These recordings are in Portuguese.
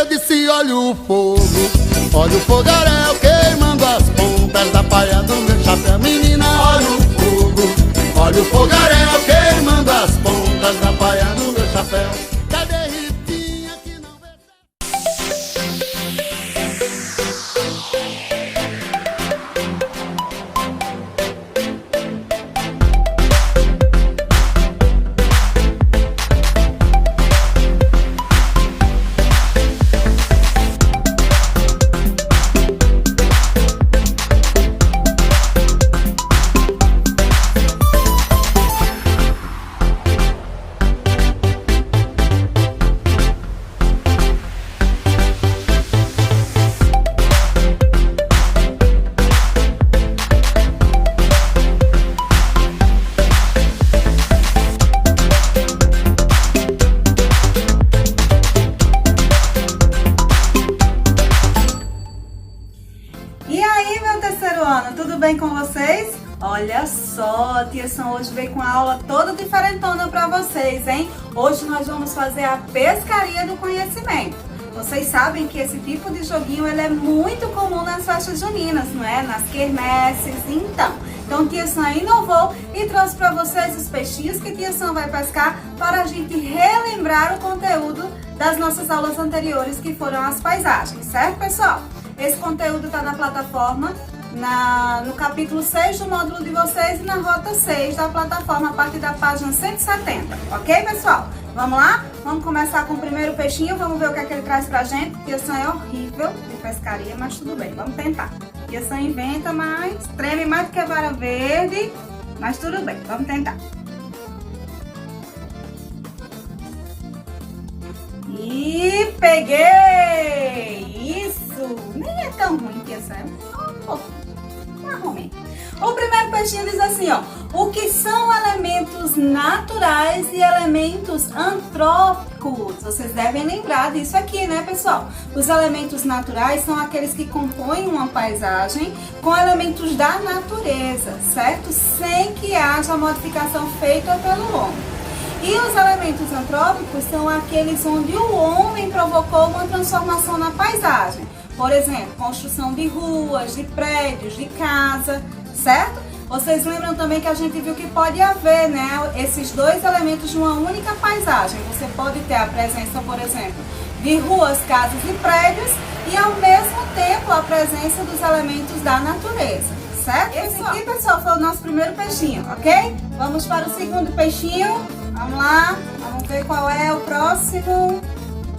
eu disse olha o fogo. Olha o fogaréu queimando as pontas da paia do meu chapéu. Menina, olha o fogo. Olha o fogaréu queimando as pontas da paia do meu chapéu. Cadê Ritinha que não vê? Tudo bem com vocês? Olha só, a tia Sam hoje veio com a aula toda diferentona para vocês, hein? Hoje nós vamos fazer a pescaria do conhecimento. Vocês sabem que esse tipo de joguinho ele é muito comum nas festas juninas, não é? Nas quermesses, então tia Sam inovou e trouxe para vocês os peixinhos que tia Sam vai pescar para a gente relembrar o conteúdo das nossas aulas anteriores, que foram as paisagens, certo, pessoal? Esse conteúdo está na plataforma, no capítulo 6 do módulo de vocês e na rota 6 da plataforma, a partir da página 170, ok, pessoal? Vamos lá? Vamos começar com o primeiro peixinho, vamos ver o que é que ele traz pra gente. Tia Sam é horrível de pescaria, mas tudo bem, vamos tentar. Tia Sam inventa, mas treme mais do que a vara verde, mas tudo bem, vamos tentar. E peguei! Isso! Nem é tão ruim, Tia Sam, só um pouquinho. O primeiro peixinho diz assim, ó: o que são elementos naturais e elementos antrópicos? Vocês devem lembrar disso aqui, né, pessoal? Os elementos naturais são aqueles que compõem uma paisagem com elementos da natureza, certo? Sem que haja modificação feita pelo homem. E os elementos antrópicos são aqueles onde o homem provocou uma transformação na paisagem. Por exemplo, construção de ruas, de prédios, de casa, certo? Vocês lembram também que a gente viu que pode haver, né, esses dois elementos de uma única paisagem. Você pode ter a presença, por exemplo, de ruas, casas e prédios e ao mesmo tempo a presença dos elementos da natureza, certo? Esse aqui, pessoal, foi o nosso primeiro peixinho, ok? Vamos para o segundo peixinho. Vamos lá, vamos ver qual é o próximo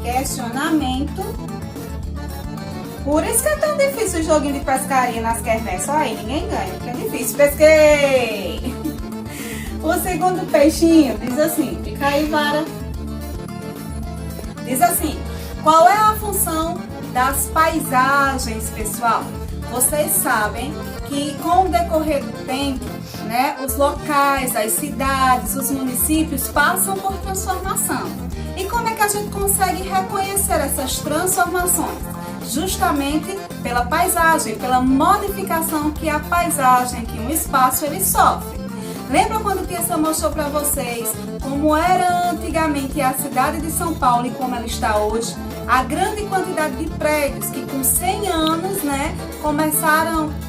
questionamento. Por isso que é tão difícil o joguinho de pescaria nas quermesses. Olha aí, ninguém ganha, porque é difícil. Pesquei! O segundo peixinho diz assim, fica aí, vara. Diz assim: qual é a função das paisagens, pessoal? Vocês sabem que com o decorrer do tempo, né, os locais, as cidades, os municípios passam por transformação. E como é que a gente consegue reconhecer essas transformações? Justamente pela paisagem, pela modificação que a paisagem, que um espaço ele sofre. Lembra quando tia Sam mostrou para vocês como era antigamente a cidade de São Paulo e como ela está hoje? A grande quantidade de prédios que com 100 anos, né,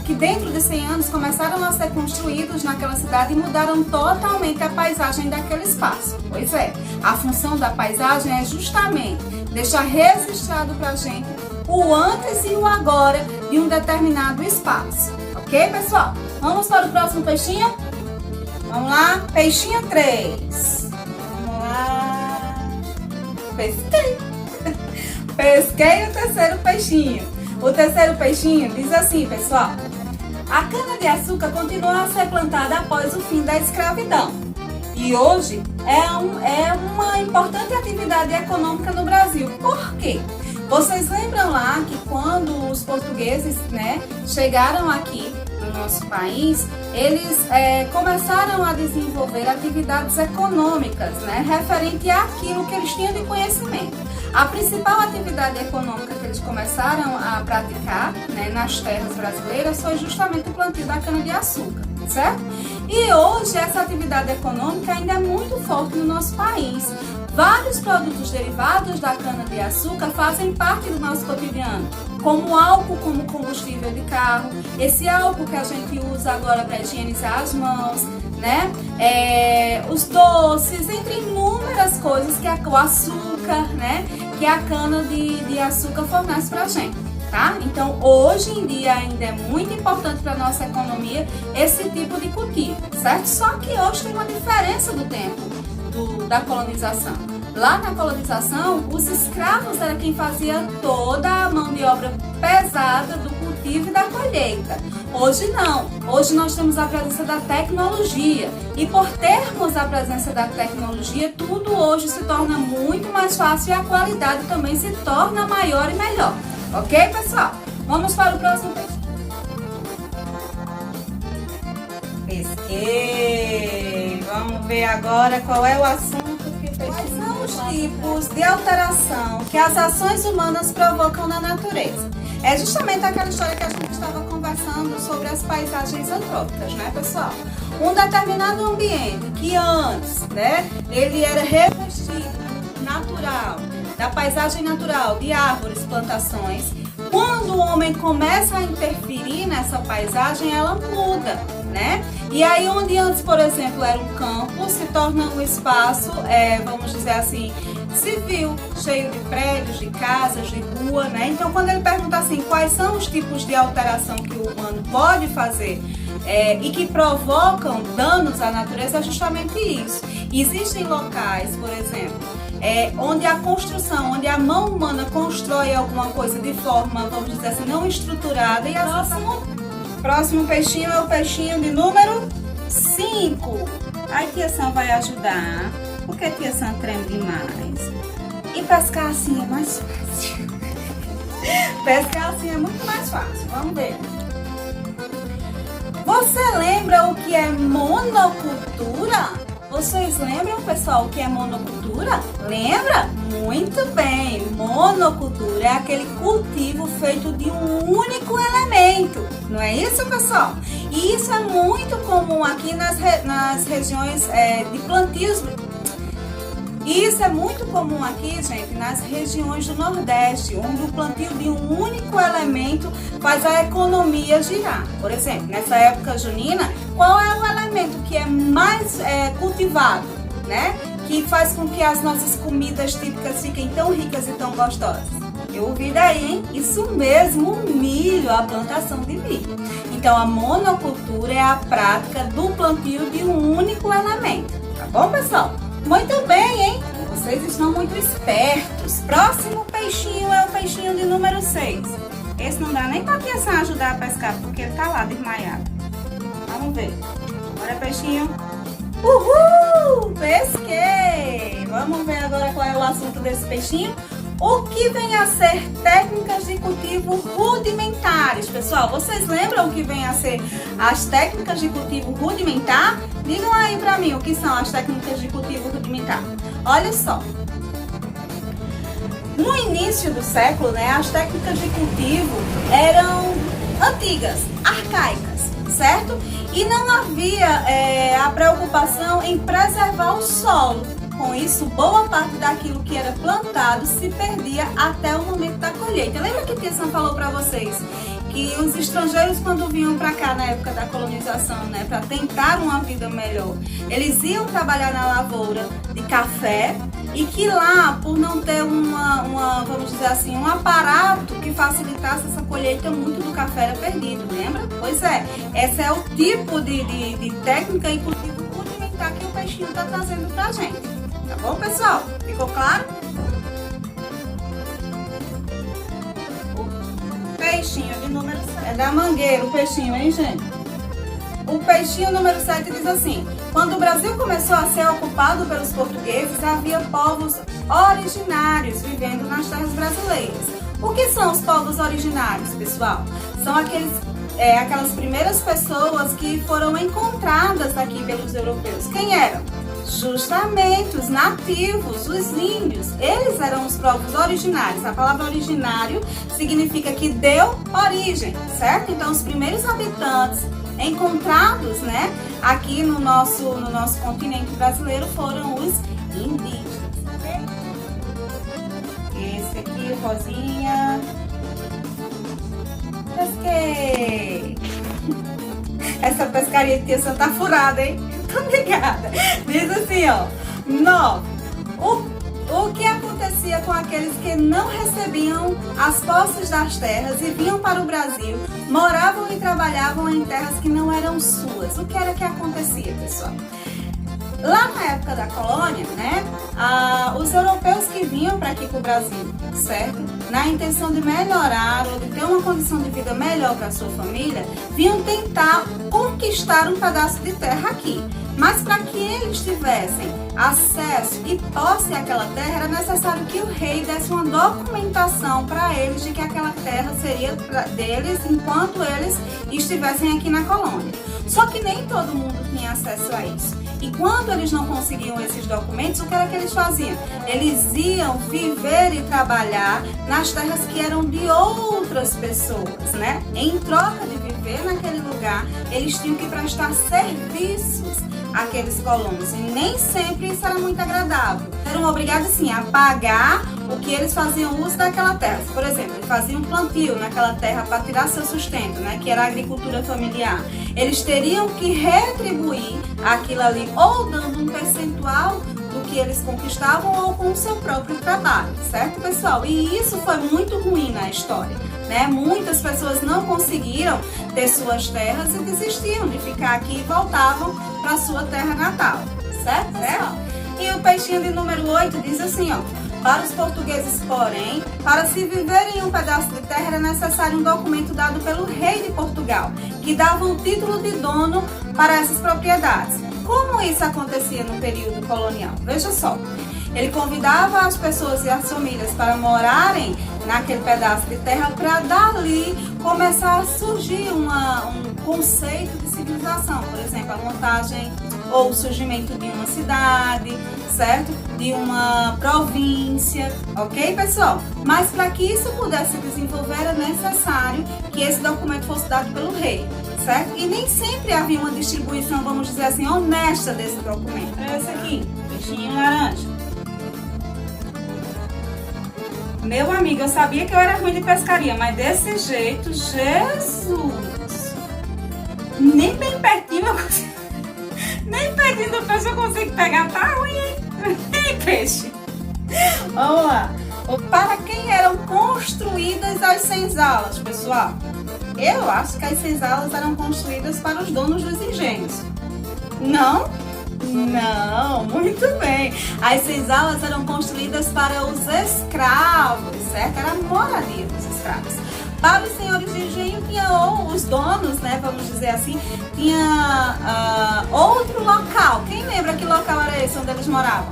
que dentro de 100 anos começaram a ser construídos naquela cidade e mudaram totalmente a paisagem daquele espaço. Pois é, a função da paisagem é justamente deixar registrado para a gente o antes e o agora de um determinado espaço. Ok, pessoal? Vamos para o próximo peixinho? Vamos lá? Peixinho 3. Vamos lá. Pesquei. Pesquei o terceiro peixinho. O terceiro peixinho diz assim, pessoal: a cana-de-açúcar continua a ser plantada após o fim da escravidão. E hoje é uma importante atividade econômica no Brasil. Por quê? Vocês lembram lá que quando os portugueses, né, chegaram aqui no nosso país, eles começaram a desenvolver atividades econômicas, né, referente àquilo que eles tinham de conhecimento. A principal atividade econômica que eles começaram a praticar, né, nas terras brasileiras foi justamente o plantio da cana-de-açúcar, certo? E hoje essa atividade econômica ainda é muito forte no nosso país. Vários produtos derivados da cana-de-açúcar fazem parte do nosso cotidiano, como álcool como combustível de carro, esse álcool que a gente usa agora para higienizar as mãos, né? Os doces, entre inúmeras coisas que o açúcar, né? Que a cana-de-açúcar fornece para a gente. Tá? Então, hoje em dia ainda é muito importante para a nossa economia esse tipo de cultivo, certo? Só que hoje tem uma diferença do tempo da colonização. Lá na colonização, os escravos eram quem fazia toda a mão de obra pesada do cultivo e da colheita. Hoje não. Hoje nós temos a presença da tecnologia. E por termos a presença da tecnologia, tudo hoje se torna muito mais fácil e a qualidade também se torna maior e melhor. Ok, pessoal? Vamos para o próximo peixe. Pesquei. Vamos ver agora qual é o assunto que fez. Quais são os tipos de alteração que as ações humanas provocam na natureza? É justamente aquela história que a gente estava conversando sobre as paisagens antrópicas, né, pessoal? Um determinado ambiente que antes, né, ele era revestido, natural, da paisagem natural, de árvores, plantações. Quando o homem começa a interferir nessa paisagem, ela muda, né? E aí onde antes, por exemplo, era um campo, se torna um espaço, vamos dizer assim, civil, cheio de prédios, de casas, de rua, né? Então quando ele pergunta assim, quais são os tipos de alteração que o humano pode fazer e que provocam danos à natureza, é justamente isso. Existem locais, por exemplo, onde a construção, onde a mão humana constrói alguma coisa de forma, vamos dizer assim, não estruturada. E próximo peixinho é o peixinho de número 5. Aí Tia Sam vai ajudar, porque Tia Sam treme demais. E pescar assim é mais fácil. Pescar assim é muito mais fácil, vamos ver. Você lembra o que é monocultura? Vocês lembram, pessoal, o que é monocultura? Lembra? Muito bem! Monocultura é aquele cultivo feito de um único elemento. Não é isso, pessoal? E isso é muito comum aqui nas regiões de plantios. Isso é muito comum aqui, gente, nas regiões do Nordeste, onde o plantio de um único elemento faz a economia girar. Por exemplo, nessa época junina, qual é o elemento que é mais cultivado, né? Que faz com que as nossas comidas típicas fiquem tão ricas e tão gostosas? Eu ouvi daí, hein? Isso mesmo, o milho, a plantação de milho. Então, a monocultura é a prática do plantio de um único elemento. Tá bom, pessoal? Muito bem, hein? Vocês estão muito espertos. Próximo peixinho é o peixinho de número 6. Esse não dá nem pra Tia Sam ajudar a pescar, porque ele tá lá desmaiado. Vamos ver. Agora peixinho. Uhul! Pesquei! Vamos ver agora qual é o assunto desse peixinho. O que vem a ser técnicas de cultivo rudimentares? Pessoal, vocês lembram o que vem a ser as técnicas de cultivo rudimentar? Digam aí pra mim o que são as técnicas de cultivo rudimentar. Olha só. No início do século, né, as técnicas de cultivo eram antigas, arcaicas, certo? E não havia a preocupação em preservar o solo. Com isso, boa parte daquilo que era plantado se perdia até o momento da colheita. Lembra que Tia Sam falou para vocês que os estrangeiros, quando vinham para cá na época da colonização, né, para tentar uma vida melhor, eles iam trabalhar na lavoura de café e que lá, por não ter vamos dizer assim, um aparato que facilitasse essa colheita, muito do café era perdido, lembra? Pois é, esse é o tipo de técnica e cultivo rudimentar que o peixinho está trazendo pra gente. Tá bom, pessoal? Ficou claro? O peixinho de número 7. É da mangueira o peixinho, hein, gente? O peixinho número 7 diz assim: quando o Brasil começou a ser ocupado pelos portugueses, havia povos originários vivendo nas terras brasileiras. O que são os povos originários, pessoal? São aquelas primeiras pessoas que foram encontradas aqui pelos europeus. Quem eram? Justamente os nativos, os índios. Eles eram os povos originários. A palavra originário significa que deu origem, certo? Então, os primeiros habitantes encontrados, aqui no nosso continente brasileiro foram os indígenas. aqui, Rosinha. Pesquei. Essa pescaria de tia Santa tá furada, hein? Tô ligada. Diz assim, ó. 9. O que acontecia com aqueles que não recebiam as posses das terras e vinham para o Brasil, moravam e trabalhavam em terras que não eram suas? O que era que acontecia, pessoal? Lá na época da colônia, né, os europeus que vinham para aqui para o Brasil, certo? Na intenção de melhorar ou de ter uma condição de vida melhor para a sua família, vinham tentar conquistar um pedaço de terra aqui. Mas para que eles tivessem acesso e posse àquela terra, era necessário que o rei desse uma documentação para eles de que aquela terra seria deles enquanto eles estivessem aqui na colônia. Só que nem todo mundo tinha acesso a isso. E quando eles não conseguiam esses documentos, o que era que eles faziam? Eles iam viver e trabalhar nas terras que eram de outras pessoas, né? Em troca de viver naquele lugar, eles tinham que prestar serviços àqueles colonos. E nem sempre isso era muito agradável. Eram obrigados, sim, a pagar o que eles faziam uso daquela terra. Por exemplo, eles faziam um plantio naquela terra para tirar seu sustento, né? Que era a agricultura familiar. Eles teriam que retribuir aquilo ali, ou dando um percentual do que eles conquistavam, ou com o seu próprio trabalho, certo, pessoal? E isso foi muito ruim na história, né? Muitas pessoas não conseguiram ter suas terras e desistiam de ficar aqui e voltavam para sua terra natal, certo, pessoal? E o peixinho de número 8 diz assim, ó: para os portugueses, porém, para se viver em um pedaço de terra era necessário um documento dado pelo rei de Portugal, que dava o título de dono para essas propriedades. Como isso acontecia no período colonial? Veja só, ele convidava as pessoas e as famílias para morarem naquele pedaço de terra para dali começar a surgir um conceito de civilização, por exemplo, a montagem ou o surgimento de uma cidade, certo? De uma província, ok, pessoal? Mas para que isso pudesse desenvolver era necessário que esse documento fosse dado pelo rei, certo? E nem sempre havia uma distribuição, vamos dizer assim, honesta desse documento. É esse aqui, peixinho laranja. Meu amigo, eu sabia que eu era ruim de pescaria, mas desse jeito, Jesus! Nem bem pertinho eu consigo. Nem pertinho do peixe eu consigo pegar, tá ruim, hein? Ei, peixe! Vamos lá. Para quem eram construídas as senzalas, pessoal? Eu acho que as senzalas eram construídas para os donos dos engenhos. Não? Não, muito bem. As senzalas eram construídas para os escravos, certo? Era a moradia dos escravos. Para os senhores de engenho tinha, ou os donos, né, vamos dizer assim, tinha outro local. Quem lembra que local era esse onde eles moravam?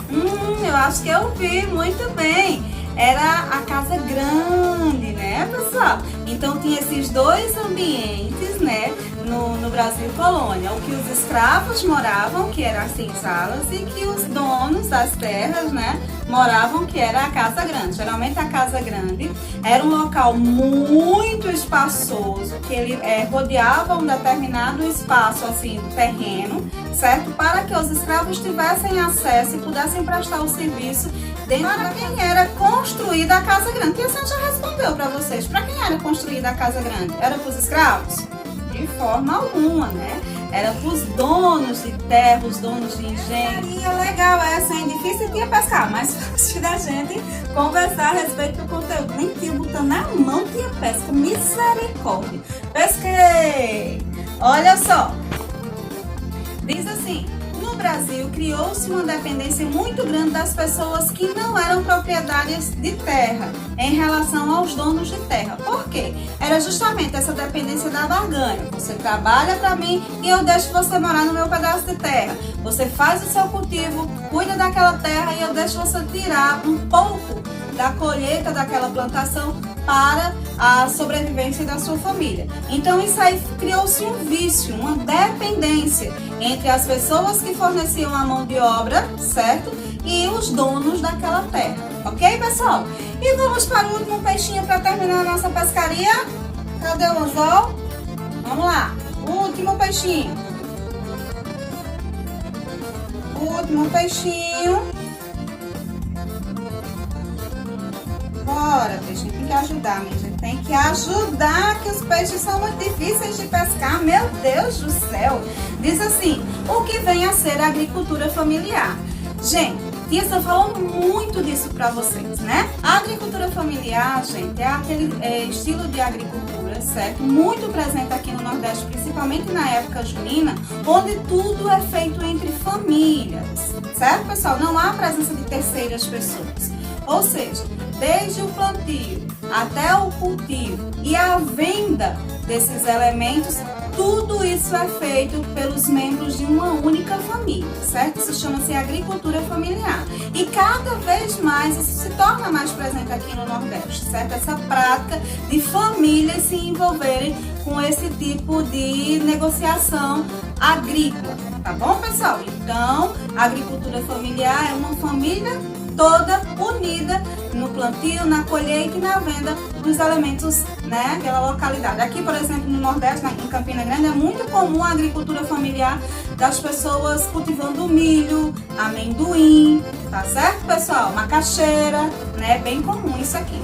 Eu acho que eu vi muito bem. Era a casa grande, né, pessoal? Então tinha esses dois ambientes, né, no Brasil colônia. O que os escravos moravam, que eram as senzalas, e que os donos das terras, né, moravam, que era a casa grande. Geralmente a casa grande era um local muito espaçoso, que ele rodeava um determinado espaço, assim, do terreno, certo? Para que os escravos tivessem acesso e pudessem prestar o serviço dentro de quem era construída a casa grande. E a senhora já respondeu para vocês. Para quem era construída a casa grande? Era para os escravos? De forma alguma, né? Era para os donos de terra, os donos de engenho. E legal essa, hein? Difícil tinha pescar, mas fácil da gente conversar a respeito do conteúdo. Nem tinha botando na mão, tinha pesca. Misericórdia. Pesquei! Olha só. Diz assim: no Brasil criou-se uma dependência muito grande das pessoas que não eram proprietárias de terra em relação aos donos de terra. Por quê? Era justamente essa dependência da barganha. Você trabalha para mim e eu deixo você morar no meu pedaço de terra. Você faz o seu cultivo, cuida daquela terra e eu deixo você tirar um pouco da colheita daquela plantação para a sobrevivência da sua família. Então isso aí criou-se um vício, uma dependência entre as pessoas que forneciam a mão de obra, certo? E os donos daquela terra, ok, pessoal? E vamos para o último peixinho para terminar a nossa pescaria. Cadê o anzol? Vamos lá, o último peixinho. O último peixinho. bora, peixe, tem que ajudar, minha gente. Tem que ajudar, que os peixes são muito difíceis de pescar. Meu Deus do céu. Diz assim, o que vem a ser a agricultura familiar? Gente, Tia Sam falou muito disso pra vocês, né? A agricultura familiar, gente, é aquele estilo de agricultura, certo? Muito presente aqui no Nordeste, principalmente na época junina, onde tudo é feito entre famílias, certo, pessoal? Não há presença de terceiras pessoas. Ou seja, desde o plantio até o cultivo e a venda desses elementos, tudo isso é feito pelos membros de uma única família, certo? Isso chama-se agricultura familiar. E cada vez mais isso se torna mais presente aqui no Nordeste, certo? Essa prática de famílias se envolverem com esse tipo de negociação agrícola, tá bom, pessoal? Então, a agricultura familiar é uma família toda unida no plantio, na colheita e na venda dos alimentos, né, daquela localidade. Aqui, por exemplo, no Nordeste, em Campina Grande, é muito comum a agricultura familiar das pessoas cultivando milho, amendoim, tá certo, pessoal? Macaxeira, né? É bem comum isso aqui,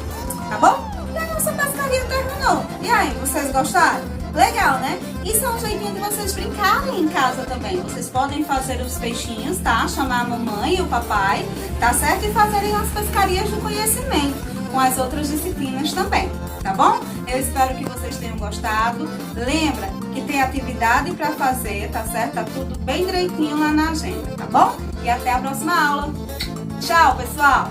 tá bom? E a nossa pescaria terminou. E aí, vocês gostaram? Legal, né? Isso é um jeitinho de vocês brincarem em casa também. Vocês podem fazer os peixinhos, tá? Chamar a mamãe e o papai, tá certo? E fazerem as pescarias do conhecimento com as outras disciplinas também, tá bom? Eu espero que vocês tenham gostado. Lembra que tem atividade pra fazer, tá certo? Tá tudo bem direitinho lá na agenda, tá bom? E até a próxima aula. Tchau, pessoal!